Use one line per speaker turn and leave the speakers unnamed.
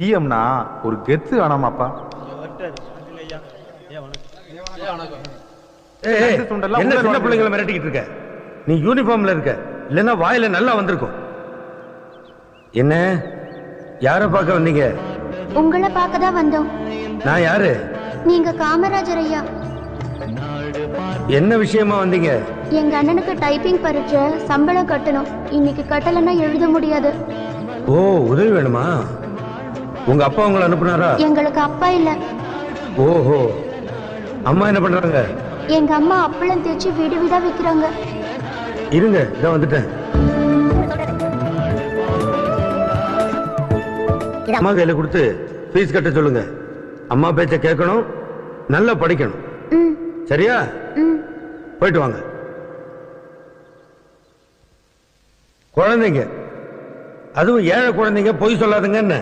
சிஎம்னா ஒரு கெத்து வேணாமாப்பா?
என்ன சின்ன பிள்ளைங்களை மிரட்டிக்கிட்டு இருக்க? நீ யூனிஃபார்ம்ல இருக்க, இல்லன்னா வாயில நல்லா வந்திருக்கும். என்ன யார பார்க்க வந்தீங்க?
உங்களை பார்க்க தான் வந்தோம்.
நான் யாரு?
நீங்க காமராஜர் ஐயா.
என்ன விஷயமா வந்தீங்க?
எங்க அண்ணனுக்கு டைப்பிங் பரீட்சை சம்பளம் கட்டணும். இன்னைக்கு கட்டலன்னா எழுத முடியாது.
ஓ, உதவி வேணுமா? உங்க அப்பா உங்களை அனுப்புனாரா?
எங்களுக்கு அப்பா இல்ல.
ஓஹோ, அம்மா என்ன பண்றாங்க?
எங்க அம்மா அப்பளம் தேய்ச்சி வீடு வீடா விக்கிறாங்க.
இருங்க, இதான் வந்துட்டேன். அம்மா கையில கொடுத்து ஃபீஸ் கட்ட சொல்லுங்க. அம்மா பேச்ச கேட்கணும், நல்லா படிக்கணும். சரியா? போயிட்டு வாங்க. குழந்தைங்க, அதுவும் ஏழை குழந்தைங்க பொய் சொல்லாதுங்க. என்ன